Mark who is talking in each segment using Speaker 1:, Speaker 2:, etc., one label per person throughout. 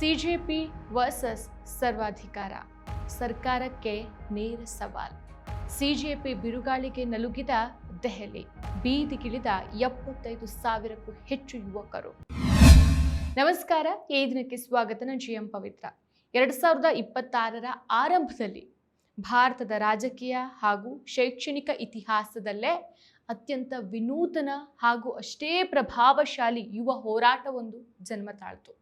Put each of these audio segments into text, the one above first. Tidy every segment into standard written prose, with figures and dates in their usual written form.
Speaker 1: CJP versus ಸರ್ವಾಧಿಕಾರ, ಸರ್ಕಾರಕ್ಕೆ ನೇರ ಸವಾಲ್. ಸಿಜೆಪಿ ಬಿರುಗಾಳಿಗೆ ನಲುಗಿದ ದೆಹಲಿ, ಬೀದಿಗಿಳಿದ 75,000ಕ್ಕೂ ಹೆಚ್ಚು ಯುವಕರು. ನಮಸ್ಕಾರ, ಈ ದಿನಕ್ಕೆ ಸ್ವಾಗತ. ನಾನು GM ಪವಿತ್ರ. 2026ರ ಆರಂಭದಲ್ಲಿ ಭಾರತದ ರಾಜಕೀಯ ಹಾಗೂ ಶೈಕ್ಷಣಿಕ ಇತಿಹಾಸದಲ್ಲೇ ಅತ್ಯಂತ ವಿನೂತನ ಹಾಗೂ ಅಷ್ಟೇ ಪ್ರಭಾವಶಾಲಿ ಯುವ ಹೋರಾಟವೊಂದು ಜನ್ಮ ತಾಳ್ತು.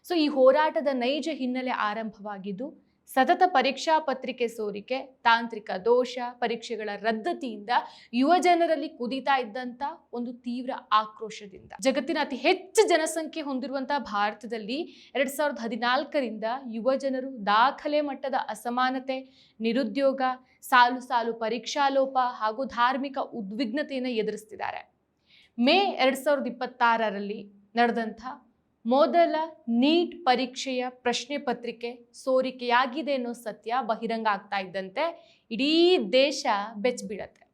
Speaker 1: ಈ ಹೋರಾಟದ ನೈಜ ಹಿನ್ನೆಲೆ ಆರಂಭವಾಗಿದ್ದು ಸತತ ಪರೀಕ್ಷಾ ಪತ್ರಿಕೆ ಸೋರಿಕೆ, ತಾಂತ್ರಿಕ ದೋಷ, ಪರೀಕ್ಷೆಗಳ ರದ್ದತಿಯಿಂದ ಯುವ ಜನರಲ್ಲಿ ಕುದೀತಾ ಇದ್ದಂಥ ಒಂದು ತೀವ್ರ ಆಕ್ರೋಶದಿಂದ. ಜಗತ್ತಿನ ಅತಿ ಹೆಚ್ಚು ಜನಸಂಖ್ಯೆ ಹೊಂದಿರುವಂತಹ ಭಾರತದಲ್ಲಿ 2014ರಿಂದ ಯುವ ಜನರು ದಾಖಲೆ ಮಟ್ಟದ ಅಸಮಾನತೆ, ನಿರುದ್ಯೋಗ, ಸಾಲು ಸಾಲು ಪರೀಕ್ಷಾ ಲೋಪ ಹಾಗೂ ಧಾರ್ಮಿಕ ಉದ್ವಿಗ್ನತೆಯನ್ನು ಎದುರಿಸ್ತಿದ್ದಾರೆ. ಮೇ 2026ರಲ್ಲಿ ನಡೆದಂಥ ಮೊದಲ ನೀಟ್ ಪರೀಕ್ಷೆಯ ಪ್ರಶ್ನೆ ಪತ್ರಿಕೆ ಸೋರಿಕೆಯಾಗಿದೆ ಅನ್ನೋ ಸತ್ಯ ಬಹಿರಂಗ ಆಗ್ತಾ ಇದ್ದಂತೆ ಇಡೀ ದೇಶ ಬೆಚ್ಚಬೀಳತ್ತೆ.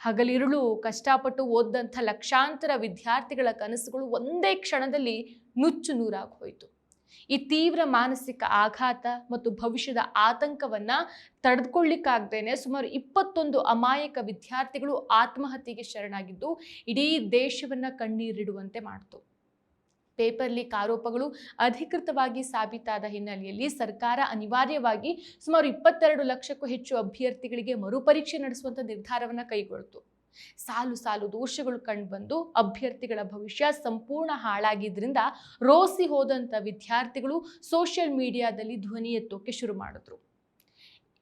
Speaker 1: ಹಗಲಿರುಳು ಕಷ್ಟಪಟ್ಟು ಓದಂಥ ಲಕ್ಷಾಂತರ ವಿದ್ಯಾರ್ಥಿಗಳ ಕನಸುಗಳು ಒಂದೇ ಕ್ಷಣದಲ್ಲಿ ನುಚ್ಚು ನೂರಾಗಿ ಹೋಯಿತು. ಈ ತೀವ್ರ ಮಾನಸಿಕ ಆಘಾತ ಮತ್ತು ಭವಿಷ್ಯದ ಆತಂಕವನ್ನ ತಡೆದುಕೊಳ್ಳಿಕ್ಕಾಗ್ದೇನೆ ಸುಮಾರು 21 ಅಮಾಯಕ ವಿದ್ಯಾರ್ಥಿಗಳು ಆತ್ಮಹತ್ಯೆಗೆ ಶರಣಾಗಿದ್ದು ಇಡೀ ದೇಶವನ್ನ ಕಣ್ಣೀರಿಡುವಂತೆ ಮಾಡ್ತು. ಪೇಪರ್ ಲೀಕ್ ಆರೋಪಗಳು ಅಧಿಕೃತವಾಗಿ ಸಾಬೀತಾದ ಹಿನ್ನೆಲೆಯಲ್ಲಿ ಸರ್ಕಾರ ಅನಿವಾರ್ಯವಾಗಿ ಸುಮಾರು 22 ಲಕ್ಷಕ್ಕೂ ಹೆಚ್ಚು ಅಭ್ಯರ್ಥಿಗಳಿಗೆ ಮರುಪರೀಕ್ಷೆ ನಡೆಸುವಂಥ ನಿರ್ಧಾರವನ್ನು ಕೈಗೊಳ್ತು. ಸಾಲು ಸಾಲು ದೋಷಗಳು ಕಂಡುಬಂದು ಅಭ್ಯರ್ಥಿಗಳ ಭವಿಷ್ಯ ಸಂಪೂರ್ಣ ಹಾಳಾಗಿದ್ದರಿಂದ ರೋಸಿ ಹೋದಂಥ ವಿದ್ಯಾರ್ಥಿಗಳು ಸೋಷಿಯಲ್ ಮೀಡಿಯಾದಲ್ಲಿ ಧ್ವನಿ ಎತ್ತೋಕೆ ಶುರು ಮಾಡಿದ್ರು.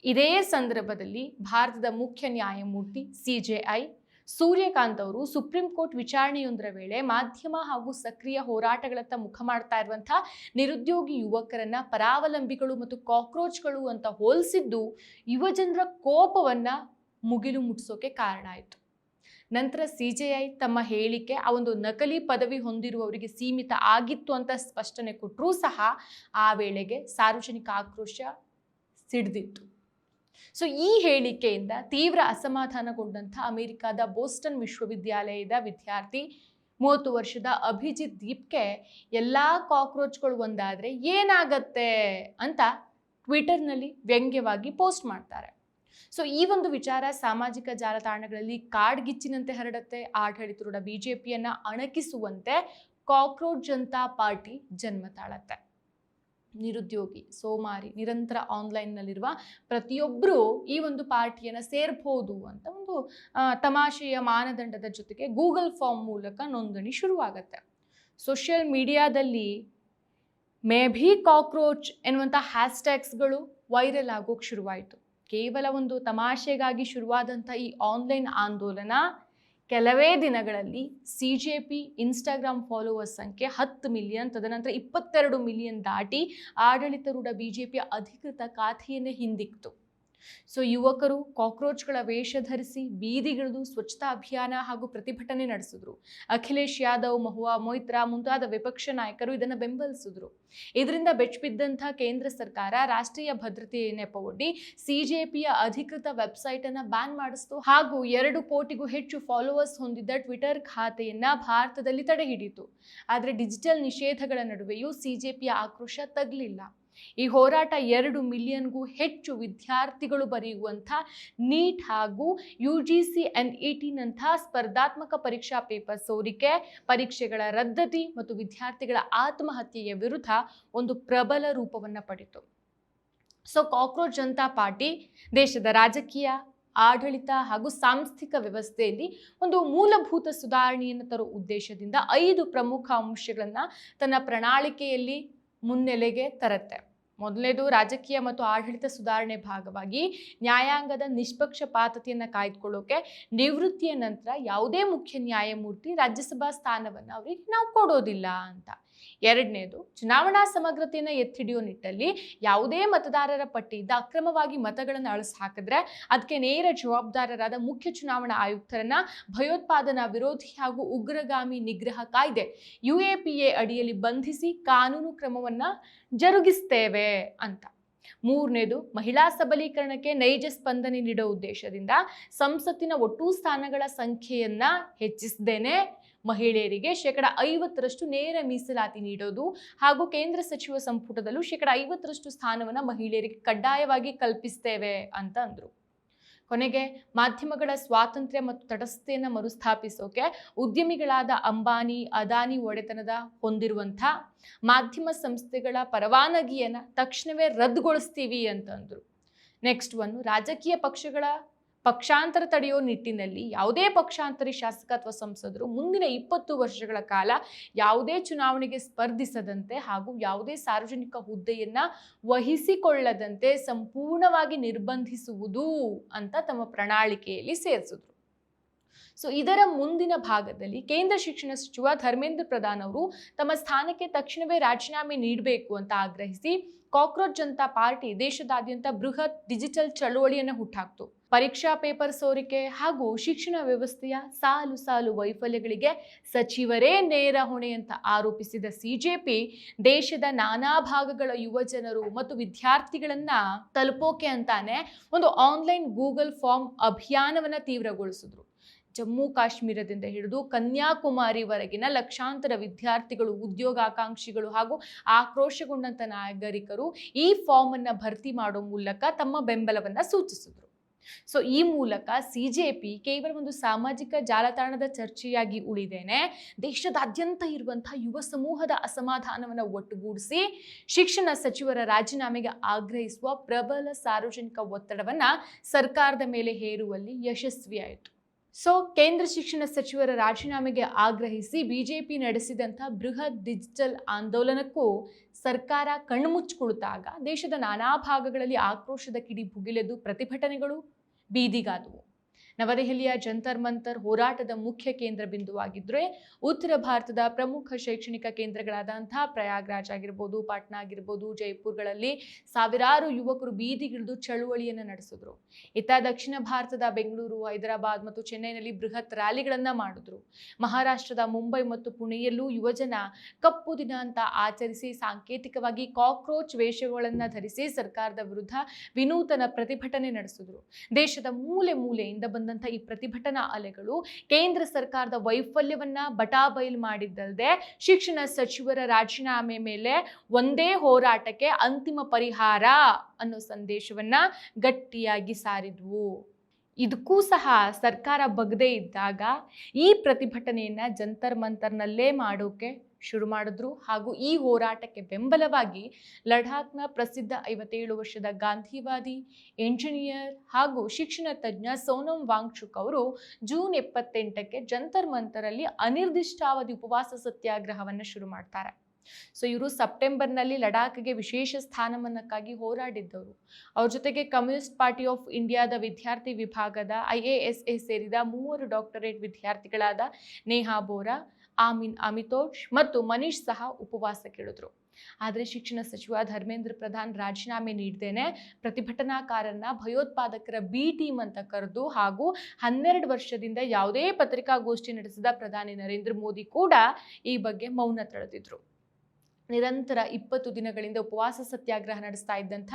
Speaker 1: ಇದೇ ಸಂದರ್ಭದಲ್ಲಿ ಭಾರತದ ಮುಖ್ಯ ನ್ಯಾಯಮೂರ್ತಿ CJI ಸೂರ್ಯಕಾಂತ್ ಅವರು ಸುಪ್ರೀಂ ಕೋರ್ಟ್ ವಿಚಾರಣೆಯೊಂದರ ವೇಳೆ ಮಾಧ್ಯಮ ಹಾಗೂ ಸಕ್ರಿಯ ಹೋರಾಟಗಳತ್ತ ಮುಖ ಮಾಡ್ತಾ ಇರುವಂತಹ ನಿರುದ್ಯೋಗಿ ಯುವಕರನ್ನ ಪರಾವಲಂಬಿಗಳು ಮತ್ತು ಕಾಕ್ರೋಚ್ಗಳು ಅಂತ ಹೋಲಿಸಿದ್ದು ಯುವಜನರ ಕೋಪವನ್ನ ಮುಗಿಲು ಮುಟ್ಟಿಸೋಕೆ ಕಾರಣ ಆಯಿತು. ನಂತರ CJI ತಮ್ಮ ಹೇಳಿಕೆ ಆ ಒಂದು ನಕಲಿ ಪದವಿ ಹೊಂದಿರುವವರಿಗೆ ಸೀಮಿತ ಆಗಿತ್ತು ಅಂತ ಸ್ಪಷ್ಟನೆ ಕೊಟ್ಟರೂ ಸಹ ಆ ವೇಳೆಗೆ ಸಾರ್ವಜನಿಕ ಆಕ್ರೋಶ ಸಿಡಿದಿತ್ತು. ಈ ಹೇಳಿಕೆಯಿಂದ ತೀವ್ರ ಅಸಮಾಧಾನಗೊಂಡಂಥ ಅಮೆರಿಕದ ಬೋಸ್ಟನ್ ವಿಶ್ವವಿದ್ಯಾಲಯದ ವಿದ್ಯಾರ್ಥಿ 30 ವರ್ಷದ ಅಭಿಜಿತ್ ದೀಪ್ಗೆ ಎಲ್ಲ ಕಾಕ್ರೋಚ್ಗಳು ಒಂದಾದರೆ ಏನಾಗತ್ತೆ ಅಂತ ಟ್ವಿಟರ್ನಲ್ಲಿ ವ್ಯಂಗ್ಯವಾಗಿ ಪೋಸ್ಟ್ ಮಾಡ್ತಾರೆ. ಈ ಒಂದು ವಿಚಾರ ಸಾಮಾಜಿಕ ಜಾಲತಾಣಗಳಲ್ಲಿ ಕಾಡ್ಗಿಚ್ಚಿನಂತೆ ಹರಡುತ್ತೆ. ಆಡಳಿತಾರೂಢ BJPಯನ್ನ ಅಣಕಿಸುವಂತೆ ಕಾಕ್ರೋಚ್ ಜನತಾ ಪಾರ್ಟಿ ಜನ್ಮ ತಾಳತ್ತೆ. ನಿರುದ್ಯೋಗಿ, ಸೋಮಾರಿ, ನಿರಂತರ ಆನ್ಲೈನ್ನಲ್ಲಿರುವ ಪ್ರತಿಯೊಬ್ಬರೂ ಈ ಒಂದು ಪಾರ್ಟಿಯನ್ನು ಸೇರ್ಬೋದು ಅಂತ ಒಂದು ತಮಾಷೆಯ ಮಾನದಂಡದ ಜೊತೆಗೆ ಗೂಗಲ್ ಫಾರ್ಮ್ ಮೂಲಕ ನೋಂದಣಿ ಶುರುವಾಗತ್ತೆ. ಸೋಷಿಯಲ್ ಮೀಡಿಯಾದಲ್ಲಿ ಮೇ ಬಿ ಕಾಕ್ರೋಚ್ ಎನ್ನುವಂಥ ಹ್ಯಾಶ್ಟ್ಯಾಗ್ಸ್ಗಳು ವೈರಲ್ ಆಗೋಕ್ಕೆ ಶುರುವಾಯಿತು. ಕೇವಲ ಒಂದು ತಮಾಷೆಗಾಗಿ ಶುರುವಾದಂಥ ಈ ಆನ್ಲೈನ್ ಆಂದೋಲನ ಕೆಲವೇ ದಿನಗಳಲ್ಲಿ CJP ಇನ್ಸ್ಟಾಗ್ರಾಮ್ ಫಾಲೋವರ್ಸ್ ಸಂಖ್ಯೆ 10 ಮಿಲಿಯನ್, ತದನಂತರ 22 ಮಿಲಿಯನ್ ದಾಟಿ ಆಡಳಿತಾರೂಢ BJPಯ ಅಧಿಕೃತ ಖಾತೆಯನ್ನೇ ಹಿಂದಿಕ್ತು. ಯುವಕರು ಕಾಕ್ರೋಚ್ಗಳ ವೇಷ ಧರಿಸಿ ಬೀದಿಗಿಳಿದು ಸ್ವಚ್ಛತಾ ಅಭಿಯಾನ ಹಾಗೂ ಪ್ರತಿಭಟನೆ ನಡೆಸಿದ್ರು. ಅಖಿಲೇಶ್ ಯಾದವ್, ಮಹುವಾ ಮೊಯ್ತ್ರಾ ಮುಂತಾದ ವಿಪಕ್ಷ ನಾಯಕರು ಇದನ್ನು ಬೆಂಬಲಿಸಿದ್ರು. ಇದರಿಂದ ಬೆಚ್ಚಬಿದ್ದಂಥ ಕೇಂದ್ರ ಸರ್ಕಾರ ರಾಷ್ಟ್ರೀಯ ಭದ್ರತೆ ನೆಪವೊಡ್ಡಿ CJPಯ ಅಧಿಕೃತ ವೆಬ್ಸೈಟ್ ಅನ್ನು ಬ್ಯಾನ್ ಮಾಡಿಸಿತು ಹಾಗೂ 2 ಕೋಟಿಗೂ ಹೆಚ್ಚು ಫಾಲೋವರ್ಸ್ ಹೊಂದಿದ್ದ ಟ್ವಿಟರ್ ಖಾತೆಯನ್ನ ಭಾರತದಲ್ಲಿ ತಡೆ ಹಿಡಿಯಿತು. ಆದರೆ ಡಿಜಿಟಲ್ ನಿಷೇಧಗಳ ನಡುವೆಯೂ CJPಯ ಆಕ್ರೋಶ ತಗ್ಲಿಲ್ಲ. ಈ ಹೋರಾಟ 2 ಮಿಲಿಯನ್ಗೂ ಹೆಚ್ಚು ವಿದ್ಯಾರ್ಥಿಗಳು ಬರೆಯುವಂಥ ನೀಟ್ ಹಾಗೂ UGC NET ನಂಥ ಸ್ಪರ್ಧಾತ್ಮಕ ಪರೀಕ್ಷಾ ಪೇಪರ್ ಸೋರಿಕೆ, ಪರೀಕ್ಷೆಗಳ ರದ್ದತಿ ಮತ್ತು ವಿದ್ಯಾರ್ಥಿಗಳ ಆತ್ಮಹತ್ಯೆಯ ವಿರುದ್ಧ ಒಂದು ಪ್ರಬಲ ರೂಪವನ್ನು ಪಡೆಯಿತು. ಕಾಕ್ರೋಚ್ ಜನತಾ ಪಾರ್ಟಿ ದೇಶದ ರಾಜಕೀಯ, ಆಡಳಿತ ಹಾಗೂ ಸಾಂಸ್ಥಿಕ ವ್ಯವಸ್ಥೆಯಲ್ಲಿ ಒಂದು ಮೂಲಭೂತ ಸುಧಾರಣೆಯನ್ನು ತರುವ ಉದ್ದೇಶದಿಂದ 5 ಪ್ರಮುಖ ಅಂಶಗಳನ್ನು ತನ್ನ ಪ್ರಣಾಳಿಕೆಯಲ್ಲಿ ಮುನ್ನೆಲೆಗೆ ತರುತ್ತೆ. ಮೊದಲನೇದು, ರಾಜಕೀಯ ಮತ್ತು ಆಡಳಿತ ಸುಧಾರಣೆ ಭಾಗವಾಗಿ ನ್ಯಾಯಾಂಗದ ನಿಷ್ಪಕ್ಷಪಾತತೆಯನ್ನು ಕಾಯ್ದುಕೊಳ್ಳೋಕೆ ನಿವೃತ್ತಿಯ ನಂತರ ಯಾವುದೇ ಮುಖ್ಯ ನ್ಯಾಯಮೂರ್ತಿ ರಾಜ್ಯಸಭಾ ಸ್ಥಾನವನ್ನು ಅವರಿಗೆ ನಾವು ಕೊಡೋದಿಲ್ಲ ಅಂತ. ಎರಡನೇದು, ಚುನಾವಣಾ ಸಮಗ್ರತೆಯನ್ನು ಎತ್ತಿಡಿಯೋ ನಿಟ್ಟಲ್ಲಿ ಯಾವುದೇ ಮತದಾರರ ಪಟ್ಟಿಯಿಂದ ಅಕ್ರಮವಾಗಿ ಮತಗಳನ್ನು ಅಳಿಸಿ ಹಾಕಿದ್ರೆ ಅದಕ್ಕೆ ನೇರ ಜವಾಬ್ದಾರರಾದ ಮುಖ್ಯ ಚುನಾವಣಾ ಆಯುಕ್ತರನ್ನ ಭಯೋತ್ಪಾದನಾ ವಿರೋಧಿ ಹಾಗೂ ಉಗ್ರಗಾಮಿ ನಿಗ್ರಹ ಕಾಯ್ದೆ UAPA ಅಡಿಯಲ್ಲಿ ಬಂಧಿಸಿ ಕಾನೂನು ಕ್ರಮವನ್ನ ಜರುಗಿಸ್ತೇವೆ ಅಂತ. ಮೂರನೇದು, ಮಹಿಳಾ ಸಬಲೀಕರಣಕ್ಕೆ ನೈಜ ಸ್ಪಂದನೆ ನೀಡುವ ಉದ್ದೇಶದಿಂದ ಸಂಸತ್ತಿನ ಒಟ್ಟು ಸ್ಥಾನಗಳ ಸಂಖ್ಯೆಯನ್ನ ಹೆಚ್ಚಿಸದೇನೆ ಮಹಿಳೆಯರಿಗೆ 50% ನೇರ ಮೀಸಲಾತಿ ನೀಡೋದು ಹಾಗೂ ಕೇಂದ್ರ ಸಚಿವ ಸಂಪುಟದಲ್ಲೂ 50% ಸ್ಥಾನವನ್ನು ಮಹಿಳೆಯರಿಗೆ ಕಡ್ಡಾಯವಾಗಿ ಕಲ್ಪಿಸ್ತೇವೆ ಅಂತ ಅಂದ್ರು. ಕೊನೆಗೆ ಮಾಧ್ಯಮಗಳ ಸ್ವಾತಂತ್ರ್ಯ ಮತ್ತು ತಟಸ್ಥತೆಯನ್ನು ಮರುಸ್ಥಾಪಿಸೋಕೆ ಉದ್ಯಮಿಗಳಾದ ಅಂಬಾನಿ, ಅದಾನಿ ಒಡೆತನದ ಹೊಂದಿರುವಂಥ ಮಾಧ್ಯಮ ಸಂಸ್ಥೆಗಳ ಪರವಾನಗಿಯನ್ನು ತಕ್ಷಣವೇ ರದ್ದುಗೊಳಿಸ್ತೀವಿ ಅಂತ ಅಂದರು. ನೆಕ್ಸ್ಟ್ ರಾಜಕೀಯ ಪಕ್ಷಾಂತರ ತಡೆಯೋ ನಿಟ್ಟಿನಲ್ಲಿ ಯಾವುದೇ ಪಕ್ಷಾಂತರಿ ಶಾಸಕ ಅಥವಾ ಸಂಸದರು ಮುಂದಿನ 20 ವರ್ಷಗಳ ಕಾಲ ಯಾವುದೇ ಚುನಾವಣೆಗೆ ಸ್ಪರ್ಧಿಸದಂತೆ ಹಾಗೂ ಯಾವುದೇ ಸಾರ್ವಜನಿಕ ಹುದ್ದೆಯನ್ನ ವಹಿಸಿಕೊಳ್ಳದಂತೆ ಸಂಪೂರ್ಣವಾಗಿ ನಿರ್ಬಂಧಿಸುವುದು ಅಂತ ತಮ್ಮ ಪ್ರಣಾಳಿಕೆಯಲ್ಲಿ ಸೇರಿಸಿದ್ರು. ಸೊ ಇದರ ಮುಂದಿನ ಭಾಗದಲ್ಲಿ ಕೇಂದ್ರ ಶಿಕ್ಷಣ ಸಚಿವ ಧರ್ಮೇಂದ್ರ ಪ್ರಧಾನ್ ಅವರು ತಮ್ಮ ಸ್ಥಾನಕ್ಕೆ ತಕ್ಷಣವೇ ರಾಜೀನಾಮೆ ನೀಡಬೇಕು ಅಂತ ಆಗ್ರಹಿಸಿ ಕಾಕ್ರೋಚ್ ಜನತಾ ಪಾರ್ಟಿ ದೇಶದಾದ್ಯಂತ ಬೃಹತ್ ಡಿಜಿಟಲ್ ಚಳವಳಿಯನ್ನು ಹುಟ್ಟಾಕ್ತು. ಪರೀಕ್ಷಾ ಪೇಪರ್ ಸೋರಿಕೆ ಹಾಗೂ ಶಿಕ್ಷಣ ವ್ಯವಸ್ಥೆಯ ಸಾಲು ವೈಫಲ್ಯಗಳಿಗೆ ಸಚಿವರೇ ನೇರ ಹೊಣೆ ಅಂತ ಆರೋಪಿಸಿದ ಸಿಜೆಪಿ ದೇಶದ ನಾನಾ ಭಾಗಗಳ ಯುವ ಜನರು ಮತ್ತು ವಿದ್ಯಾರ್ಥಿಗಳನ್ನ ತಲುಪೋಕೆ ಅಂತಾನೆ ಒಂದು ಆನ್ಲೈನ್ ಗೂಗಲ್ ಫಾರ್ಮ್ ಅಭಿಯಾನವನ್ನ ತೀವ್ರಗೊಳಿಸಿದ್ರು. ಜಮ್ಮು ಕಾಶ್ಮೀರದಿಂದ ಹಿಡಿದು ಕನ್ಯಾಕುಮಾರಿವರೆಗಿನ ಲಕ್ಷಾಂತರ ವಿದ್ಯಾರ್ಥಿಗಳು, ಉದ್ಯೋಗಾಕಾಂಕ್ಷಿಗಳು ಹಾಗೂ ಆಕ್ರೋಶಗೊಂಡಂತ ನಾಗರಿಕರು ಈ ಫಾರ್ಮ್ ಅನ್ನ ಭರ್ತಿ ಮಾಡೋ ಮೂಲಕ ತಮ್ಮ ಬೆಂಬಲವನ್ನ ಸೂಚಿಸಿದ್ರು. ಸೊ ಈ ಮೂಲಕ ಸಿಜೆಪಿ ಕೇವಲ ಒಂದು ಸಾಮಾಜಿಕ ಜಾಲತಾಣದ ಚರ್ಚೆಯಾಗಿ ಉಳಿದೇನೆ ದೇಶದಾದ್ಯಂತ ಇರುವಂತಹ ಯುವ ಸಮೂಹದ ಅಸಮಾಧಾನವನ್ನು ಒಟ್ಟುಗೂಡಿಸಿ ಶಿಕ್ಷಣ ಸಚಿವರ ರಾಜೀನಾಮೆಗೆ ಆಗ್ರಹಿಸುವ ಪ್ರಬಲ ಸಾರ್ವಜನಿಕ ಒತ್ತಡವನ್ನ ಸರ್ಕಾರದ ಮೇಲೆ ಹೇರುವಲ್ಲಿ ಯಶಸ್ವಿಯಾಯಿತು. ಸೊ ಕೇಂದ್ರ ಶಿಕ್ಷಣ ಸಚಿವರ ರಾಜೀನಾಮೆಗೆ ಆಗ್ರಹಿಸಿ ಬಿಜೆಪಿ ನಡೆಸಿದಂಥ ಬೃಹತ್ ಡಿಜಿಟಲ್ ಆಂದೋಲನಕ್ಕೂ ಸರ್ಕಾರ ಕಣ್ಮುಚ್ಚಿಕೊಳ್ತಾಗ ದೇಶದ ನಾನಾ ಭಾಗಗಳಲ್ಲಿ ಆಕ್ರೋಶದ ಕಿಡಿ ಭುಗಿಲೆದ್ದು ಪ್ರತಿಭಟನೆಗಳು ಬೀದಿಗಾದವು. ನವದೆಹಲಿಯ ಜಂತರ್ ಮಂತರ್ ಹೋರಾಟದ ಮುಖ್ಯ ಕೇಂದ್ರ ಬಿಂದುವಾಗಿದ್ದರೆ ಉತ್ತರ ಭಾರತದ ಪ್ರಮುಖ ಶೈಕ್ಷಣಿಕ ಕೇಂದ್ರಗಳಾದಂತಹ ಪ್ರಯಾಗ್ರಾಜ್ ಆಗಿರ್ಬೋದು, ಪಾಟ್ನಾ ಆಗಿರ್ಬೋದು, ಜೈಪುರ್ಗಳಲ್ಲಿ ಸಾವಿರಾರು ಯುವಕರು ಬೀದಿಗಿಳಿದು ಚಳುವಳಿಯನ್ನು ನಡೆಸಿದ್ರು. ಇತ್ತ ದಕ್ಷಿಣ ಭಾರತದ ಬೆಂಗಳೂರು, ಹೈದರಾಬಾದ್ ಮತ್ತು ಚೆನ್ನೈನಲ್ಲಿ ಬೃಹತ್ ರ್ಯಾಲಿಗಳನ್ನು ಮಾಡಿದ್ರು. ಮಹಾರಾಷ್ಟ್ರದ ಮುಂಬೈ ಮತ್ತು ಪುಣೆಯಲ್ಲೂ ಯುವಜನ ಕಪ್ಪು ದಿನ ಅಂತ ಆಚರಿಸಿ ಸಾಂಕೇತಿಕವಾಗಿ ಕಾಕ್ರೋಚ್ ವೇಷಗಳನ್ನು ಧರಿಸಿ ಸರ್ಕಾರದ ವಿರುದ್ಧ ವಿನೂತನ ಪ್ರತಿಭಟನೆ ನಡೆಸಿದ್ರು. ದೇಶದ ಮೂಲೆ ಮೂಲೆಯಿಂದ ಈ ಪ್ರತಿಭಟನಾ ಅಲೆಗಳು ಕೇಂದ್ರ ಸರ್ಕಾರದ ವೈಫಲ್ಯವನ್ನ ಬಟಾಬಯಲು ಮಾಡಿದ್ದಲ್ಲದೆ ಶಿಕ್ಷಣ ಸಚಿವರ ರಾಜೀನಾಮೆ ಮೇಲೆ ಒಂದೇ ಹೋರಾಟಕ್ಕೆ ಅಂತಿಮ ಪರಿಹಾರ ಅನ್ನೋ ಸಂದೇಶವನ್ನ ಗಟ್ಟಿಯಾಗಿ ಸಾರಿದ್ವು. ಇದಕ್ಕೂ ಸಹ ಸರ್ಕಾರ ಬಗ್ದೇ ಇದ್ದಾಗ ಈ ಪ್ರತಿಭಟನೆಯನ್ನ ಜಂತರ್ ಮಂತರ್ನಲ್ಲೇ ಮಾಡೋಕೆ ಶುರು ಮಾಡಿದ್ರು. ಹಾಗೂ ಈ ಹೋರಾಟಕ್ಕೆ ಬೆಂಬಲವಾಗಿ ಲಡಾಖ್ನ ಪ್ರಸಿದ್ಧ 57 ವರ್ಷದ ಗಾಂಧಿವಾದಿ, ಎಂಜಿನಿಯರ್ ಹಾಗೂ ಶಿಕ್ಷಣ ತಜ್ಞ ಸೋನಂ ವಾಂಗ್ಚುಕ್ ಅವರು ಜೂನ್ 28ಕ್ಕೆ ಜಂತರ್ ಮಂತರಲ್ಲಿ ಅನಿರ್ದಿಷ್ಟಾವಧಿ ಉಪವಾಸ ಸತ್ಯಾಗ್ರಹವನ್ನು ಶುರು ಮಾಡ್ತಾರೆ. ಸೊ ಇವರು ಸೆಪ್ಟೆಂಬರ್ನಲ್ಲಿ ಲಡಾಖ್ಗೆ ವಿಶೇಷ ಸ್ಥಾನಮಾನಕ್ಕಾಗಿ ಹೋರಾಡಿದ್ದವರು. ಅವ್ರ ಜೊತೆಗೆ ಕಮ್ಯುನಿಸ್ಟ್ ಪಾರ್ಟಿ ಆಫ್ ಇಂಡಿಯಾದ ವಿದ್ಯಾರ್ಥಿ ವಿಭಾಗದ IASA ಸೇರಿದ 3 ಡಾಕ್ಟರೇಟ್ ವಿದ್ಯಾರ್ಥಿಗಳಾದ ನೇಹಾ ಬೋರಾ, ಆಮಿನ್ ಅಮಿತೋಷ್ ಮತ್ತು ಮನೀಶ್ ಸಹ ಉಪವಾಸ ಕೇಳಿದ್ರು. ಆದರೆ ಶಿಕ್ಷಣ ಸಚಿವ ಧರ್ಮೇಂದ್ರ ಪ್ರಧಾನ್ ರಾಜೀನಾಮೆ ನೀಡದೇನೆ ಪ್ರತಿಭಟನಾಕಾರನ್ನ ಭಯೋತ್ಪಾದಕರ ಬಿ ಟೀಮ್ ಅಂತ ಕರೆದು ಹಾಗೂ 12 ವರ್ಷದಿಂದ ಯಾವುದೇ ಪತ್ರಿಕಾಗೋಷ್ಠಿ ನಡೆಸಿದ ಪ್ರಧಾನಿ ನರೇಂದ್ರ ಮೋದಿ ಕೂಡ ಈ ಬಗ್ಗೆ ಮೌನ ತಳೆದಿದ್ರು. ನಿರಂತರ 20 ದಿನಗಳಿಂದ ಉಪವಾಸ ಸತ್ಯಾಗ್ರಹ ನಡೆಸ್ತಾ ಇದ್ದಂಥ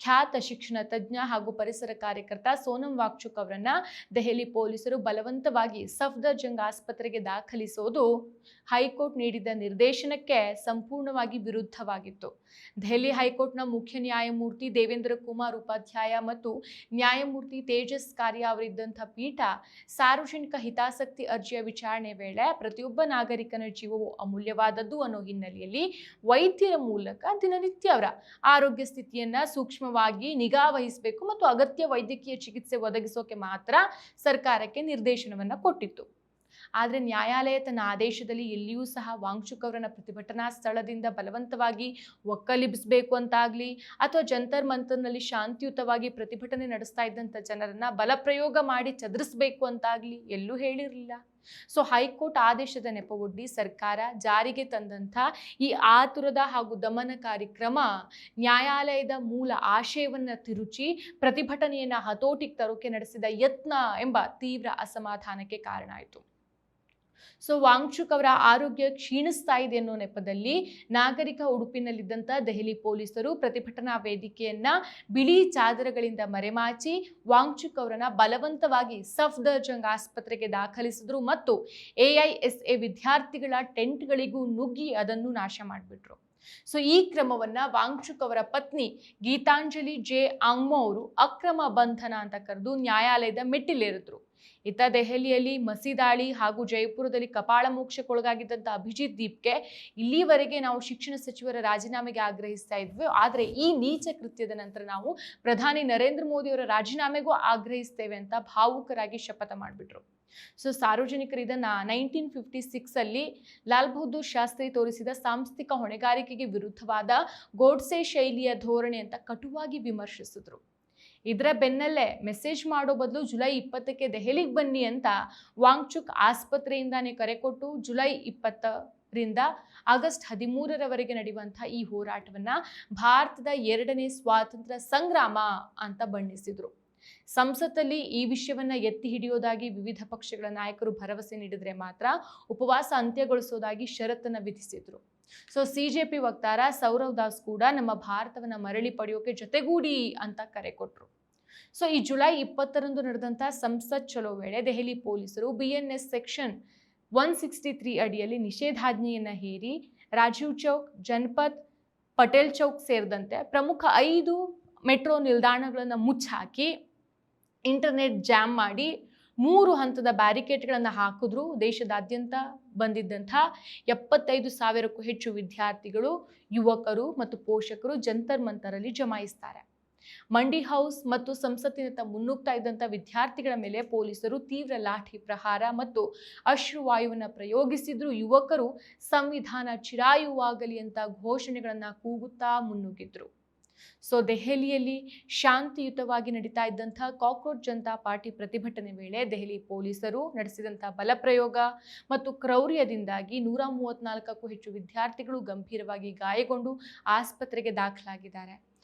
Speaker 1: ಖ್ಯಾತ ಶಿಕ್ಷಣ ತಜ್ಞ ಹಾಗೂ ಪರಿಸರ ಕಾರ್ಯಕರ್ತ ಸೋನಂ ವಾಂಗ್ಚುಕ್ ಅವರನ್ನ ದೆಹಲಿ ಪೊಲೀಸರು ಬಲವಂತವಾಗಿ ಸಫ್ದರ್ಜಂಗ್ ಆಸ್ಪತ್ರೆಗೆ ದಾಖಲಿಸೋದು ಹೈಕೋರ್ಟ್ ನೀಡಿದ ನಿರ್ದೇಶನಕ್ಕೆ ಸಂಪೂರ್ಣವಾಗಿ ವಿರುದ್ಧವಾಗಿತ್ತು. ದೆಹಲಿ ಹೈಕೋರ್ಟ್ನ ಮುಖ್ಯ ನ್ಯಾಯಮೂರ್ತಿ ದೇವೇಂದ್ರ ಕುಮಾರ್ ಉಪಾಧ್ಯಾಯ ಮತ್ತು ನ್ಯಾಯಮೂರ್ತಿ ತೇಜಸ್ ಕಾರ್ಯ ಅವರಿದ್ದಂಥ ಪೀಠ ಸಾರ್ವಜನಿಕ ಹಿತಾಸಕ್ತಿ ಅರ್ಜಿಯ ವಿಚಾರಣೆ ವೇಳೆ ಪ್ರತಿಯೊಬ್ಬ ನಾಗರಿಕನ ಜೀವವು ಅಮೂಲ್ಯವಾದದ್ದು ಅನ್ನೋ ಹಿನ್ನೆಲೆಯಲ್ಲಿ ವೈದ್ಯರ ಮೂಲಕ ದಿನನಿತ್ಯ ಅವರ ಆರೋಗ್ಯ ಸ್ಥಿತಿಯನ್ನ ಸೂಕ್ಷ್ಮವಾಗಿ ನಿಗಾ ವಹಿಸಬೇಕು ಮತ್ತು ಅಗತ್ಯ ವೈದ್ಯಕೀಯ ಚಿಕಿತ್ಸೆ ಒದಗಿಸೋಕೆ ಮಾತ್ರ ಸರ್ಕಾರಕ್ಕೆ ನಿರ್ದೇಶನವನ್ನ ಕೊಟ್ಟಿತ್ತು. ಆದರೆ ನ್ಯಾಯಾಲಯ ತನ್ನ ಆದೇಶದಲ್ಲಿ ಎಲ್ಲಿಯೂ ಸಹ ವಾಂಗ್ಚುಕ್ ಅವರನ್ನ ಪ್ರತಿಭಟನಾ ಸ್ಥಳದಿಂದ ಬಲವಂತವಾಗಿ ಒಕ್ಕಲಿಬಿಸಬೇಕು ಅಂತಾಗ್ಲಿ ಅಥವಾ ಜಂತರ್ ಮಂತರ್ನಲ್ಲಿ ಶಾಂತಿಯುತವಾಗಿ ಪ್ರತಿಭಟನೆ ನಡೆಸ್ತಾ ಇದ್ದಂಥ ಜನರನ್ನ ಬಲಪ್ರಯೋಗ ಮಾಡಿ ಚದುರಿಸಬೇಕು ಅಂತಾಗ್ಲಿ ಎಲ್ಲೂ ಹೇಳಿರಲಿಲ್ಲ. ಸೊ ಹೈಕೋರ್ಟ್ ಆದೇಶದ ನೆಪವೊಡ್ಡಿ ಸರ್ಕಾರ ಜಾರಿಗೆ ತಂದಂಥ ಈ ಆತುರದ ಹಾಗೂ ದಮನಕಾರಿ ಕ್ರಮ ನ್ಯಾಯಾಲಯದ ಮೂಲ ಆಶಯವನ್ನ ತಿರುಚಿ ಪ್ರತಿಭಟನೆಯನ್ನ ಹತೋಟಿಗೆ ತರೋಕೆ ನಡೆಸಿದ ಯತ್ನ ಎಂಬ ತೀವ್ರ ಅಸಮಾಧಾನಕ್ಕೆ ಕಾರಣ ಆಯಿತು. ಸೊ ವಾಂಗ್ಚುಕ್ ಅವರ ಆರೋಗ್ಯ ಕ್ಷೀಣಿಸ್ತಾ ಇದೆ ಅನ್ನೋ ನೆಪದಲ್ಲಿ ನಾಗರಿಕ ಉಡುಪಿನಲ್ಲಿದ್ದಂಥ ದೆಹಲಿ ಪೊಲೀಸರು ಪ್ರತಿಭಟನಾ ವೇದಿಕೆಯನ್ನ ಬಿಳಿ ಚಾದರಗಳಿಂದ ಮರೆಮಾಚಿ ವಾಂಗ್ಚುಕ್ ಅವರನ್ನ ಬಲವಂತವಾಗಿ ಸಫ್ದರ್ಜಂಗ್ ಆಸ್ಪತ್ರೆಗೆ ದಾಖಲಿಸಿದ್ರು ಮತ್ತು AISA ವಿದ್ಯಾರ್ಥಿಗಳ ಟೆಂಟ್ಗಳಿಗೂ ನುಗ್ಗಿ ಅದನ್ನು ನಾಶ ಮಾಡಿಬಿಟ್ರು. ಸೊ ಈ ಕ್ರಮವನ್ನ ವಾಂಗ್ಚುಕ್ ಅವರ ಪತ್ನಿ ಗೀತಾಂಜಲಿ ಜೆ ಆಂಗ್ಮೋ ಅವರು ಅಕ್ರಮ ಬಂಧನ ಅಂತ ಕರೆದು ನ್ಯಾಯಾಲಯದ ಮೆಟ್ಟಿಲೇರಿದ್ರು. ಇತ್ತ ದೆಹಲಿಯಲ್ಲಿ ಮಸೀದಾಳಿ ಹಾಗೂ ಜೈಪುರದಲ್ಲಿ ಕಪಾಳ ಮೋಕ್ಷಕ್ಕೊಳಗಾಗಿದ್ದಂಥ ಅಭಿಜಿತ್ ದೀಪ್ಗೆ ಇಲ್ಲಿವರೆಗೆ ನಾವು ಶಿಕ್ಷಣ ಸಚಿವರ ರಾಜೀನಾಮೆಗೆ ಆಗ್ರಹಿಸ್ತಾ ಇದ್ವಿ, ಆದರೆ ಈ ನೀಚ ಕೃತ್ಯದ ನಂತರ ನಾವು ಪ್ರಧಾನಿ ನರೇಂದ್ರ ಮೋದಿ ಅವರ ರಾಜೀನಾಮೆಗೂ ಆಗ್ರಹಿಸ್ತೇವೆ ಅಂತ ಭಾವುಕರಾಗಿ ಶಪಥ ಮಾಡಿಬಿಟ್ರು. ಸೊ ಸಾರ್ವಜನಿಕರು ಇದನ್ನ 1956 ಅಲ್ಲಿ ಲಾಲ್ ಬಹದ್ದೂರ್ ಶಾಸ್ತ್ರಿ ತೋರಿಸಿದ ಸಾಂಸ್ಥಿಕ ಹೊಣೆಗಾರಿಕೆಗೆ ವಿರುದ್ಧವಾದ ಗೋಡ್ಸೆ ಶೈಲಿಯ ಧೋರಣೆ ಅಂತ ಕಟುವಾಗಿ ವಿಮರ್ಶಿಸಿದ್ರು. ಇದರ ಬೆನ್ನಲ್ಲೇ ಮೆಸೇಜ್ ಮಾಡೋ ಬದಲು ಜುಲೈ 20ಕ್ಕೆ ದೆಹಲಿಗೆ ಬನ್ನಿ ಅಂತ ವಾಂಗ್ಚುಕ್ ಆಸ್ಪತ್ರೆಯಿಂದಾನೇ ಕರೆ ಕೊಟ್ಟು ಜುಲೈ 20ರಿಂದ ಆಗಸ್ಟ್ 13ರವರೆಗೆ ನಡೆಯುವಂತಹ ಈ ಹೋರಾಟವನ್ನ ಭಾರತದ 2ನೇ ಸ್ವಾತಂತ್ರ್ಯ ಸಂಗ್ರಾಮ ಅಂತ ಬಣ್ಣಿಸಿದ್ರು. ಸಂಸತ್ತಲ್ಲಿ ಈ ವಿಷಯವನ್ನ ಎತ್ತಿ ಹಿಡಿಯೋದಾಗಿ ವಿವಿಧ ಪಕ್ಷಗಳ ನಾಯಕರು ಭರವಸೆ ನೀಡಿದ್ರೆ ಮಾತ್ರ ಉಪವಾಸ ಅಂತ್ಯಗೊಳಿಸೋದಾಗಿ ಷರತ್ತನ್ನ ವಿಧಿಸಿದ್ರು. ಸೊ CJP ವಕ್ತಾರ ಸೌರವ್ ದಾಸ್ ಕೂಡ ನಮ್ಮ ಭಾರತವನ್ನ ಮರಳಿ ಪಡೆಯೋಕೆ ಜೊತೆಗೂಡಿ ಅಂತ ಕರೆ ಕೊಟ್ರು. ಸೊ ಈ ಜುಲೈ 20ರಂದು ನಡೆದಂತ ಸಂಸತ್ ಚಲೋ ವೇಳೆ ದೆಹಲಿ ಪೊಲೀಸರು BNS ಸೆಕ್ಷನ್ 163 ಅಡಿಯಲ್ಲಿ ನಿಷೇಧಾಜ್ಞೆಯನ್ನ ಹೇರಿ ರಾಜೀವ್ ಚೌಕ್, ಜನಪಥ್, ಪಟೇಲ್ ಚೌಕ್ ಸೇರಿದಂತೆ ಪ್ರಮುಖ 5 ಮೆಟ್ರೋ ನಿಲ್ದಾಣಗಳನ್ನು ಮುಚ್ಚಾಕಿ ಇಂಟರ್ನೆಟ್ ಜಾಮ್ ಮಾಡಿ 3 ಹಂತದ ಬ್ಯಾರಿಕೇಡ್ಗಳನ್ನು ಹಾಕಿದ್ರು. ದೇಶದಾದ್ಯಂತ ಬಂದಿದ್ದಂಥ 75,000ಕ್ಕೂ ಹೆಚ್ಚು ವಿದ್ಯಾರ್ಥಿಗಳು, ಯುವಕರು ಮತ್ತು ಪೋಷಕರು ಜಂತರ್ ಮಂತರಲ್ಲಿ ಜಮಾಯಿಸ್ತಾರೆ. ಮಂಡಿ ಹೌಸ್ ಮತ್ತು ಸಂಸತ್ತಿನತ್ತ ಮುನ್ನುಗ್ತಾ ಇದ್ದಂಥ ವಿದ್ಯಾರ್ಥಿಗಳ ಮೇಲೆ ಪೊಲೀಸರು ತೀವ್ರ ಲಾಠಿ ಪ್ರಹಾರ ಮತ್ತು ಅಶ್ರುವಾಯುವನ್ನು ಪ್ರಯೋಗಿಸಿದ್ರು. ಯುವಕರು ಸಂವಿಧಾನ ಚಿರಾಯುವಾಗಲಿ ಅಂತ ಘೋಷಣೆಗಳನ್ನು ಕೂಗುತ್ತಾ ಮುನ್ನುಗ್ಗಿದ್ರು. ಸೊ ದೆಹಲಿಯಲ್ಲಿ ಶಾಂತಿಯುತವಾಗಿ ನಡೀತಾ ಇದ್ದಂಥ ಕಾಕ್ರೋಚ್ ಜನತಾ ಪಾರ್ಟಿ ಪ್ರತಿಭಟನೆ ವೇಳೆ ದೆಹಲಿ ಪೊಲೀಸರು ನಡೆಸಿದಂಥ ಬಲಪ್ರಯೋಗ ಮತ್ತು ಕ್ರೌರ್ಯದಿಂದಾಗಿ 134ಕ್ಕೂ ಹೆಚ್ಚು ವಿದ್ಯಾರ್ಥಿಗಳು ಗಂಭೀರವಾಗಿ ಗಾಯಗೊಂಡು ಆಸ್ಪತ್ರೆಗೆ ದಾಖಲಾಗಿದ್ದಾರೆ.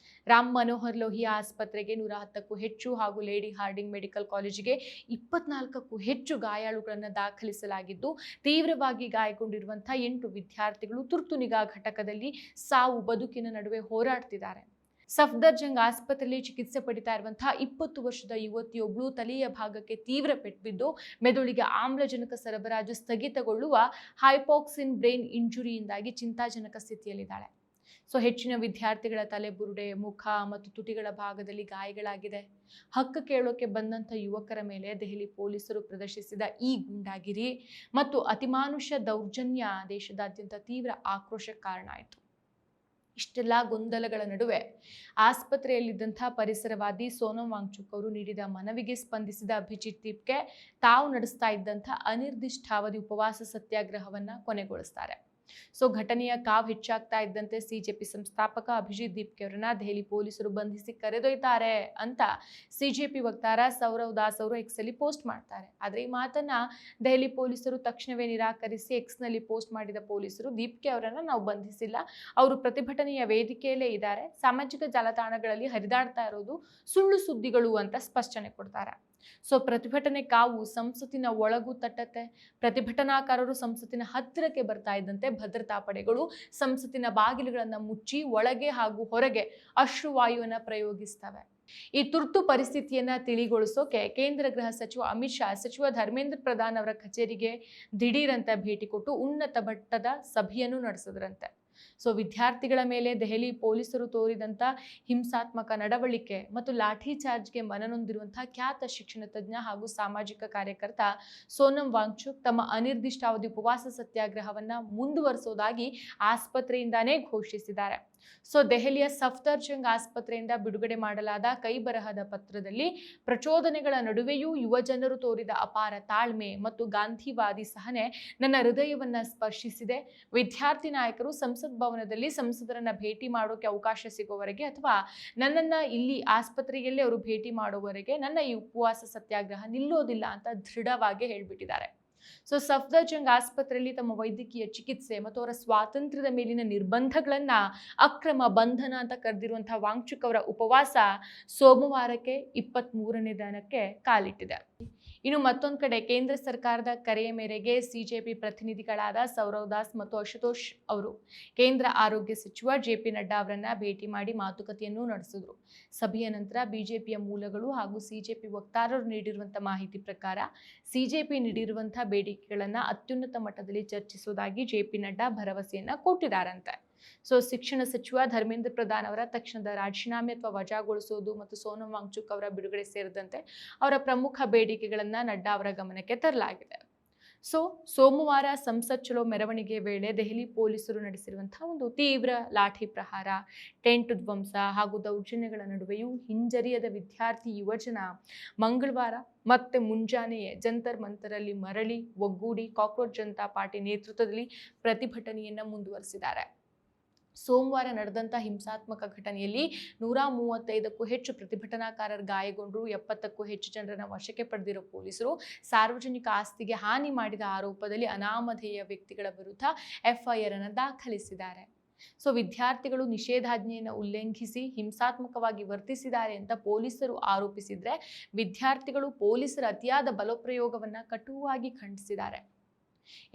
Speaker 1: ರಾಮ್ ಮನೋಹರ್ ಲೋಹಿಯಾ ಆಸ್ಪತ್ರೆಗೆ 110ಕ್ಕೂ ಹೆಚ್ಚು ಹಾಗೂ ಲೇಡಿ ಹಾರ್ಡಿಂಗ್ ಮೆಡಿಕಲ್ ಕಾಲೇಜಿಗೆ 24ಕ್ಕೂ ಹೆಚ್ಚು ಗಾಯಾಳುಗಳನ್ನು ದಾಖಲಿಸಲಾಗಿದ್ದು, ತೀವ್ರವಾಗಿ ಗಾಯಗೊಂಡಿರುವಂಥ 8 ವಿದ್ಯಾರ್ಥಿಗಳು ತುರ್ತು ನಿಗಾ ಘಟಕದಲ್ಲಿ ಸಾವು ಬದುಕಿನ ನಡುವೆ ಹೋರಾಡ್ತಿದ್ದಾರೆ. ಸಫ್ದರ್ಜಂಗ್ ಆಸ್ಪತ್ರೆಯಲ್ಲಿ ಚಿಕಿತ್ಸೆ ಪಡಿತಾ ಇರುವಂತಹ 20 ವರ್ಷದ ಯುವತಿಯೊಬ್ಬಳು ತಲೆಯ ಭಾಗಕ್ಕೆ ತೀವ್ರ ಪೆಟ್ಟು ಮೆದುಳಿಗೆ ಆಮ್ಲಜನಕ ಸರಬರಾಜು ಸ್ಥಗಿತಗೊಳ್ಳುವ ಹೈಪಾಕ್ಸಿನ್ ಬ್ರೈನ್ ಇಂಜುರಿಯಿಂದಾಗಿ ಚಿಂತಾಜನಕ ಸ್ಥಿತಿಯಲ್ಲಿದ್ದಾಳೆ. ಸೊ ಹೆಚ್ಚಿನ ವಿದ್ಯಾರ್ಥಿಗಳ ತಲೆ, ಬುರುಡೆ, ಮುಖ ಮತ್ತು ತುಟಿಗಳ ಭಾಗದಲ್ಲಿ ಗಾಯಗಳಾಗಿದೆ. ಹಕ್ಕು ಕೇಳೋಕೆ ಬಂದಂಥ ಯುವಕರ ಮೇಲೆ ದೆಹಲಿ ಪೊಲೀಸರು ಪ್ರದರ್ಶಿಸಿದ ಈ ಗೂಂಡಾಗಿರಿ ಮತ್ತು ಅತಿಮಾನುಷ ದೌರ್ಜನ್ಯ ದೇಶದಾದ್ಯಂತ ತೀವ್ರ ಆಕ್ರೋಶಕ್ಕೆ ಕಾರಣ ಆಯಿತು. ಇಷ್ಟೆಲ್ಲ ಗೊಂದಲಗಳ ನಡುವೆ ಆಸ್ಪತ್ರೆಯಲ್ಲಿದ್ದಂಥ ಪರಿಸರವಾದಿ ಸೋನಂ ವಾಂಗ್ಚುಕ್ ಅವರು ನೀಡಿದ ಮನವಿಗೆ ಸ್ಪಂದಿಸಿದ ಅಭಿಜಿತ್ ದೀಪ್ಗೆ ತಾವು ನಡೆಸ್ತಾ ಇದ್ದಂಥ ಅನಿರ್ದಿಷ್ಟಾವಧಿ ಉಪವಾಸ ಸತ್ಯಾಗ್ರಹವನ್ನು ಕೊನೆಗೊಳಿಸ್ತಾರೆ. ಸೊ ಘಟನೆಯ ಕಾವು ಹೆಚ್ಚಾಗ್ತಾ ಇದ್ದಂತೆ CJP ಸಂಸ್ಥಾಪಕ ಅಭಿಜಿತ್ ದೀಪ್ಗೆ ಅವರನ್ನ ದೆಹಲಿ ಪೊಲೀಸರು ಬಂಧಿಸಿ ಕರೆದೊಯ್ತಾರೆ ಅಂತ CJP ವಕ್ತಾರ ಸೌರವ್ ದಾಸ್ ಅವರು ಎಕ್ಸಲ್ಲಿ ಪೋಸ್ಟ್ ಮಾಡ್ತಾರೆ. ಆದರೆ ಈ ಮಾತನ್ನ ದೆಹಲಿ ಪೊಲೀಸರು ತಕ್ಷಣವೇ ನಿರಾಕರಿಸಿ ಎಕ್ಸ್ನಲ್ಲಿ ಪೋಸ್ಟ್ ಮಾಡಿದ ಪೊಲೀಸರು ದೀಪ್ಗೆ ಅವರನ್ನ ನಾವು ಬಂಧಿಸಿಲ್ಲ, ಅವರು ಪ್ರತಿಭಟನೆಯ ವೇದಿಕೆಯಲ್ಲೇ ಇದ್ದಾರೆ, ಸಾಮಾಜಿಕ ಜಾಲತಾಣಗಳಲ್ಲಿ ಹರಿದಾಡ್ತಾ ಇರೋದು ಸುಳ್ಳು ಸುದ್ದಿಗಳು ಅಂತ ಸ್ಪಷ್ಟನೆ ಕೊಡ್ತಾರೆ. ಸೊ ಪ್ರತಿಭಟನೆ ಕಾವು ಸಂಸತ್ತಿನ ಒಳಗೂ ತಟ್ಟತ್ತೆ. ಪ್ರತಿಭಟನಾಕಾರರು ಸಂಸತ್ತಿನ ಹತ್ತಿರಕ್ಕೆ ಬರ್ತಾ ಇದ್ದಂತೆ ಭದ್ರತಾ ಪಡೆಗಳು ಸಂಸತ್ತಿನ ಬಾಗಿಲುಗಳನ್ನು ಮುಚ್ಚಿ ಒಳಗೆ ಹಾಗೂ ಹೊರಗೆ ಅಶ್ರುವಾಯುವನ್ನು ಪ್ರಯೋಗಿಸ್ತವೆ. ಈ ತುರ್ತು ಪರಿಸ್ಥಿತಿಯನ್ನ ತಿಳಿಗೊಳಿಸೋಕೆ ಕೇಂದ್ರ ಗೃಹ ಸಚಿವ ಅಮಿತ್ ಶಾ ಸಚಿವ ಧರ್ಮೇಂದ್ರ ಪ್ರಧಾನ್ ಅವರ ಕಚೇರಿಗೆ ದಿಢೀರಂತ ಭೇಟಿ ಕೊಟ್ಟು ಉನ್ನತ ಮಟ್ಟದ ಸಭೆಯನ್ನು ನಡೆಸಿದ್ರಂತೆ. ಸೊ ವಿದ್ಯಾರ್ಥಿಗಳ ಮೇಲೆ ದೆಹಲಿ ಪೊಲೀಸರು ತೋರಿದಂಥ ಹಿಂಸಾತ್ಮಕ ನಡವಳಿಕೆ ಮತ್ತು ಲಾಠಿ ಚಾರ್ಜ್ಗೆ ಮನನೊಂದಿರುವಂತಹ ಖ್ಯಾತ ಶಿಕ್ಷಣ ತಜ್ಞ ಹಾಗೂ ಸಾಮಾಜಿಕ ಕಾರ್ಯಕರ್ತ ಸೋನಂ ವಾಂಗ್ಚುಕ್ ತಮ್ಮ ಅನಿರ್ದಿಷ್ಟಾವಧಿ ಉಪವಾಸ ಸತ್ಯಾಗ್ರಹವನ್ನು ಮುಂದುವರಿಸೋದಾಗಿ ಆಸ್ಪತ್ರೆಯಿಂದಾನೇ ಘೋಷಿಸಿದ್ದಾರೆ. ಸೊ ದೆಹಲಿಯ ಸಫ್ದರ್ಜಂಗ್ ಆಸ್ಪತ್ರೆಯಿಂದ ಬಿಡುಗಡೆ ಮಾಡಲಾದ ಕೈಬರಹದ ಪತ್ರದಲ್ಲಿ ಪ್ರಚೋದನೆಗಳ ನಡುವೆಯೂ ಯುವಜನರು ತೋರಿದ ಅಪಾರ ತಾಳ್ಮೆ ಮತ್ತು ಗಾಂಧಿವಾದಿ ಸಹನೆ ನನ್ನ ಹೃದಯವನ್ನ ಸ್ಪರ್ಶಿಸಿದೆ. ವಿದ್ಯಾರ್ಥಿ ನಾಯಕರು ಸಂಸತ್ ಭವನದಲ್ಲಿ ಸಂಸದರನ್ನ ಭೇಟಿ ಮಾಡೋಕೆ ಅವಕಾಶ ಸಿಗೋವರೆಗೆ ಅಥವಾ ನನ್ನನ್ನು ಇಲ್ಲಿ ಆಸ್ಪತ್ರೆಯಲ್ಲೇ ಅವರು ಭೇಟಿ ಮಾಡೋವರೆಗೆ ನನ್ನ ಈ ಉಪವಾಸ ಸತ್ಯಾಗ್ರಹ ನಿಲ್ಲೋದಿಲ್ಲ ಅಂತ ದೃಢವಾಗಿ ಹೇಳ್ಬಿಟ್ಟಿದ್ದಾರೆ. ಸೊ ಸಫ್ದರ್ಜಂಗ್ ಆಸ್ಪತ್ರೆಯಲ್ಲಿ ತಮ್ಮ ವೈದ್ಯಕೀಯ ಚಿಕಿತ್ಸೆ ಮತ್ತು ಅವರ ಸ್ವಾತಂತ್ರ್ಯದ ಮೇಲಿನ ನಿರ್ಬಂಧಗಳನ್ನ ಅಕ್ರಮ ಬಂಧನ ಅಂತ ಕರೆದಿರುವಂತಹ ವಾಂಗ್ಚುಕ್ ಅವರ ಉಪವಾಸ ಸೋಮವಾರಕ್ಕೆ 23ನೇ ದಿನಕ್ಕೆ ಕಾಲಿಟ್ಟಿದೆ. ಇನ್ನು ಮತ್ತೊಂದು ಕಡೆ ಕೇಂದ್ರ ಸರ್ಕಾರದ ಕರೆಯ ಮೇರೆಗೆ ಸಿಜೆಪಿ ಪ್ರತಿನಿಧಿಗಳಾದ ಸೌರವ್ ದಾಸ್ ಮತ್ತು ಅಶುತೋಷ್ ಅವರು ಕೇಂದ್ರ ಆರೋಗ್ಯ ಸಚಿವ ಜೆಪಿ ನಡ್ಡಾ ಅವರನ್ನ ಭೇಟಿ ಮಾಡಿ ಮಾತುಕತೆಯನ್ನು ನಡೆಸಿದ್ರು. ಸಭೆಯ ನಂತರ ಬಿಜೆಪಿಯ ಮೂಲಗಳು ಹಾಗೂ ಸಿಜೆಪಿ ವಕ್ತಾರರು ನೀಡಿರುವಂತಹ ಮಾಹಿತಿ ಪ್ರಕಾರ ಸಿಜೆಪಿ ನೀಡಿರುವಂತಹ ಬೇಡಿಕೆಗಳನ್ನು ಅತ್ಯುನ್ನತ ಮಟ್ಟದಲ್ಲಿ ಚರ್ಚಿಸುವುದಾಗಿ ಜೆಪಿ ನಡ್ಡಾ ಭರವಸೆಯನ್ನ ಕೊಟ್ಟಿದ್ದಾರಂತೆ. ಶಿಕ್ಷಣ ಸಚಿವ ಧರ್ಮೇಂದ್ರ ಪ್ರಧಾನ್ ಅವರ ತಕ್ಷಣದ ರಾಜೀನಾಮೆ ಅಥವಾ ವಜಾಗೊಳಿಸುವುದು ಮತ್ತು ಸೋನಂ ವಾಂಗ್ಚುಕ್ ಅವರ ಬಿಡುಗಡೆ ಸೇರಿದಂತೆ ಅವರ ಪ್ರಮುಖ ಬೇಡಿಕೆಗಳನ್ನ ನಡ್ಡಾ ಅವರ ಗಮನಕ್ಕೆ ತರಲಾಗಿದೆ. ಸೋಮವಾರ ಸಂಸತ್ ಚಲೋ ಮೆರವಣಿಗೆ ವೇಳೆ ದೆಹಲಿ ಪೊಲೀಸರು ನಡೆಸಿರುವಂತಹ ಒಂದು ತೀವ್ರ ಲಾಠಿ ಪ್ರಹಾರ, ಟೆಂಟ್ ಧ್ವಂಸ ಹಾಗೂ ದೌರ್ಜನ್ಯಗಳ ನಡುವೆಯೂ ಹಿಂಜರಿಯದ ವಿದ್ಯಾರ್ಥಿ ಯುವಜನ ಮಂಗಳವಾರ ಮತ್ತೆ ಮುಂಜಾನೆಯೇ ಜಂತರ್ ಮಂತರಲ್ಲಿ ಮರಳಿ ಒಗ್ಗೂಡಿ ಕಾಕ್ರೋಚ್ ಜನತಾ ಪಾರ್ಟಿ ನೇತೃತ್ವದಲ್ಲಿ ಪ್ರತಿಭಟನೆಯನ್ನ ಮುಂದುವರಿಸಿದ್ದಾರೆ. ಸೋಮವಾರ ನಡೆದಂಥ ಹಿಂಸಾತ್ಮಕ ಘಟನೆಯಲ್ಲಿ 135ಕ್ಕೂ ಹೆಚ್ಚು ಪ್ರತಿಭಟನಾಕಾರರು ಗಾಯಗೊಂಡರು. 70ಕ್ಕೂ ಹೆಚ್ಚು ಜನರನ್ನ ವಶಕ್ಕೆ ಪಡೆದಿರೋ ಪೊಲೀಸರು ಸಾರ್ವಜನಿಕ ಆಸ್ತಿಗೆ ಹಾನಿ ಮಾಡಿದ ಆರೋಪದಲ್ಲಿ ಅನಾಮಧೇಯ ವ್ಯಕ್ತಿಗಳ ವಿರುದ್ಧ ಎಫ್ಐಆರ್ ಅನ್ನು ದಾಖಲಿಸಿದ್ದಾರೆ. ವಿದ್ಯಾರ್ಥಿಗಳು ನಿಷೇಧಾಜ್ಞೆಯನ್ನು ಉಲ್ಲಂಘಿಸಿ ಹಿಂಸಾತ್ಮಕವಾಗಿ ವರ್ತಿಸಿದ್ದಾರೆ ಅಂತ ಪೊಲೀಸರು ಆರೋಪಿಸಿದ್ರೆ, ವಿದ್ಯಾರ್ಥಿಗಳು ಪೊಲೀಸರ ಅತಿಯಾದ ಬಲಪ್ರಯೋಗವನ್ನ ಕಟುವಾಗಿ ಖಂಡಿಸಿದ್ದಾರೆ.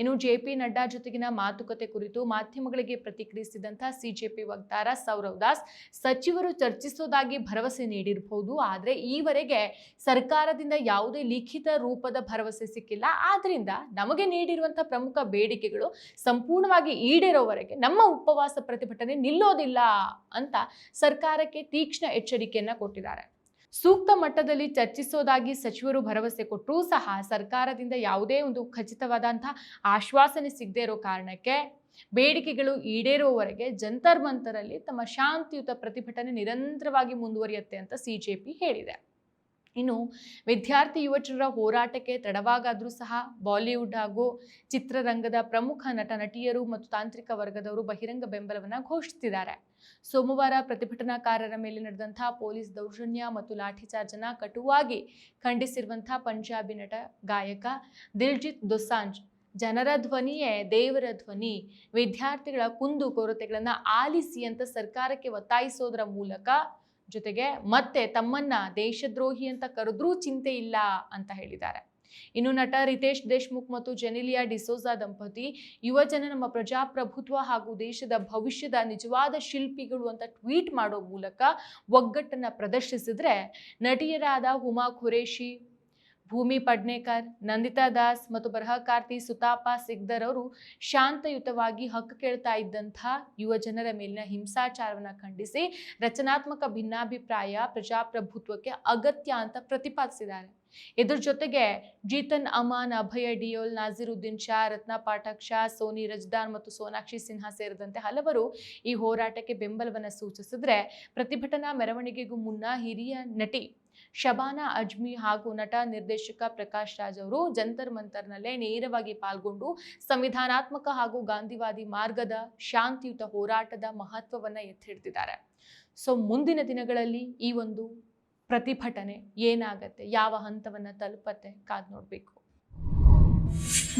Speaker 1: ಇನ್ನು ಜೆಪಿ ನಡ್ಡಾ ಜೊತೆಗಿನ ಮಾತುಕತೆ ಕುರಿತು ಮಾಧ್ಯಮಗಳಿಗೆ ಪ್ರತಿಕ್ರಿಯಿಸಿದಂತಹ ಸಿಜೆಪಿ ವಕ್ತಾರ ಸೌರವ್ ದಾಸ್, ಸಚಿವರು ಚರ್ಚಿಸುವುದಾಗಿ ಭರವಸೆ ನೀಡಿರಬಹುದು, ಆದರೆ ಈವರೆಗೆ ಸರ್ಕಾರದಿಂದ ಯಾವುದೇ ಲಿಖಿತ ರೂಪದ ಭರವಸೆ ಸಿಕ್ಕಿಲ್ಲ. ಆದ್ರಿಂದ ನಮಗೆ ನೀಡಿರುವಂತಹ ಪ್ರಮುಖ ಬೇಡಿಕೆಗಳು ಸಂಪೂರ್ಣವಾಗಿ ಈಡೇರೋವರೆಗೆ ನಮ್ಮ ಉಪವಾಸ ಪ್ರತಿಭಟನೆ ನಿಲ್ಲೋದಿಲ್ಲ ಅಂತ ಸರ್ಕಾರಕ್ಕೆ ತೀಕ್ಷ್ಣ ಎಚ್ಚರಿಕೆಯನ್ನ ಕೊಟ್ಟಿದ್ದಾರೆ. ಸೂಕ್ತ ಮಟ್ಟದಲ್ಲಿ ಚರ್ಚಿಸೋದಾಗಿ ಸಚಿವರು ಭರವಸೆ ಕೊಟ್ಟರೂ ಸಹ ಸರ್ಕಾರದಿಂದ ಯಾವುದೇ ಒಂದು ಖಚಿತವಾದಂತಹ ಆಶ್ವಾಸನೆ ಸಿಗದೇ ಇರೋ ಕಾರಣಕ್ಕೆ ಬೇಡಿಕೆಗಳು ಈಡೇರುವವರೆಗೆ ಜಂತರ್ ಮಂತರಲ್ಲಿ ತಮ್ಮ ಶಾಂತಿಯುತ ಪ್ರತಿಭಟನೆ ನಿರಂತರವಾಗಿ ಮುಂದುವರಿಯುತ್ತೆ ಅಂತ ಸಿಜೆಪಿ ಹೇಳಿದೆ. ಇನ್ನು ವಿದ್ಯಾರ್ಥಿ ಯುವಜನರ ಹೋರಾಟಕ್ಕೆ ತಡವಾಗಾದರೂ ಸಹ ಬಾಲಿವುಡ್ ಹಾಗೂ ಚಿತ್ರರಂಗದ ಪ್ರಮುಖ ನಟ ನಟಿಯರು ಮತ್ತು ತಾಂತ್ರಿಕ ವರ್ಗದವರು ಬಹಿರಂಗ ಬೆಂಬಲವನ್ನು ಘೋಷಿಸಿದ್ದಾರೆ. ಸೋಮವಾರ ಪ್ರತಿಭಟನಾಕಾರರ ಮೇಲೆ ನಡೆದಂತಹ ಪೊಲೀಸ್ ದೌರ್ಜನ್ಯ ಮತ್ತು ಲಾಠಿಚಾರ್ಜ್ ಅನ್ನು ಕಟುವಾಗಿ ಖಂಡಿಸಿರುವಂತಹ ಪಂಜಾಬಿ ನಟ ಗಾಯಕ ದಿಲ್ಜಿತ್ ದೊಸಾಂಜ್, ಜನರ ಧ್ವನಿಯೇ ದೇವರ ಧ್ವನಿ, ವಿದ್ಯಾರ್ಥಿಗಳ ಕುಂದು ಕೊರತೆಗಳನ್ನು ಆಲಿಸಿ ಅಂತ ಸರ್ಕಾರಕ್ಕೆ ಒತ್ತಾಯಿಸೋದರ ಮೂಲಕ ಜೊತೆಗೆ ಮತ್ತೆ ತಮ್ಮನ್ನ ದೇಶದ್ರೋಹಿ ಅಂತ ಕರೆದ್ರೂ ಚಿಂತೆ ಇಲ್ಲ ಅಂತ ಹೇಳಿದ್ದಾರೆ. ಇನ್ನು ನಟ ರಿತೇಶ್ ದೇಶ್ಮುಖ್ ಮತ್ತು ಜೆನಿಲಿಯಾ ಡಿಸೋಜಾ ದಂಪತಿ ಯುವಜನ ನಮ್ಮ ಪ್ರಜಾಪ್ರಭುತ್ವ ಹಾಗೂ ದೇಶದ ಭವಿಷ್ಯದ ನಿಜವಾದ ಶಿಲ್ಪಿಗಳು ಅಂತ ಟ್ವೀಟ್ ಮಾಡೋ ಮೂಲಕ ಒಗ್ಗಟ್ಟನ್ನ ಪ್ರದರ್ಶಿಸಿದ್ರೆ, ನಟಿಯರಾದ ಹುಮಾ ಖುರೇಶಿ, ಭೂಮಿ ಪಡ್ನೇಕರ್, ನಂದಿತಾ ದಾಸ್ ಮತ್ತು ಬರಹಕಾರ್ತಿ ಸುತಾಪಾ ಸಿಗ್ದರ್ ಅವರು ಶಾಂತಯುತವಾಗಿ ಹಕ್ಕು ಕೇಳ್ತಾ ಇದ್ದಂಥ ಯುವ ಜನರ ಮೇಲಿನ ಹಿಂಸಾಚಾರವನ್ನು ಖಂಡಿಸಿ ರಚನಾತ್ಮಕ ಭಿನ್ನಾಭಿಪ್ರಾಯ ಪ್ರಜಾಪ್ರಭುತ್ವಕ್ಕೆ ಅಗತ್ಯ ಅಂತ ಪ್ರತಿಪಾದಿಸಿದ್ದಾರೆ. ಇದ್ರ ಜೊತೆಗೆ ಜೀತನ್ ಅಮಾನ್, ಅಭಯ ಡಿಯೋಲ್, ನಾಜಿರುದ್ದೀನ್ ಶಾ, ರತ್ನ ಪಾಠಕ್ ಶಾ, ಸೋನಿ ರಜ್ದಾನ್ ಮತ್ತು ಸೋನಾಕ್ಷಿ ಸಿನ್ಹಾ ಸೇರಿದಂತೆ ಹಲವರು ಈ ಹೋರಾಟಕ್ಕೆ ಬೆಂಬಲವನ್ನು ಸೂಚಿಸಿದ್ರೆ, ಪ್ರತಿಭಟನಾ ಮೆರವಣಿಗೆಗೂ ಮುನ್ನ ಹಿರಿಯ ನಟಿ ಶಬಾನಾ ಅಜ್ಮಿ ಹಾಗೂ ನಟ ನಿರ್ದೇಶಕ ಪ್ರಕಾಶ್ ರಾಜ್ ಅವರು ಜಂತರ್ ಮಂತರ್ನಲ್ಲೇ ನೇರವಾಗಿ ಪಾಲ್ಗೊಂಡು ಸಂವಿಧಾನಾತ್ಮಕ ಹಾಗೂ ಗಾಂಧಿವಾದಿ ಮಾರ್ಗದ ಶಾಂತಿಯುತ ಹೋರಾಟದ ಮಹತ್ವವನ್ನ ಎತ್ತಿ ಹಿಡಿದಿದ್ದಾರೆ. ಮುಂದಿನ ದಿನಗಳಲ್ಲಿ ಈ ಒಂದು ಪ್ರತಿಭಟನೆ ಏನಾಗತ್ತೆ, ಯಾವ ಹಂತವನ್ನ ತಲುಪತ್ತೆ, ಕಾದ್ ನೋಡ್ಬೇಕು.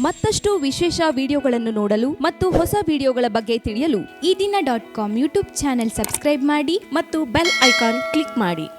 Speaker 2: ಮತ್ತಷ್ಟು ವಿಶೇಷ ವಿಡಿಯೋಗಳನ್ನು ನೋಡಲು ಮತ್ತು ಹೊಸ ವಿಡಿಯೋಗಳ ಬಗ್ಗೆ ತಿಳಿಯಲು ಈ ದಿನ .com ಯೂಟ್ಯೂಬ್ ಚಾನೆಲ್ ಸಬ್ಸ್ಕ್ರೈಬ್ ಮಾಡಿ ಮತ್ತು ಬೆಲ್ ಐಕಾನ್ ಕ್ಲಿಕ್ ಮಾಡಿ.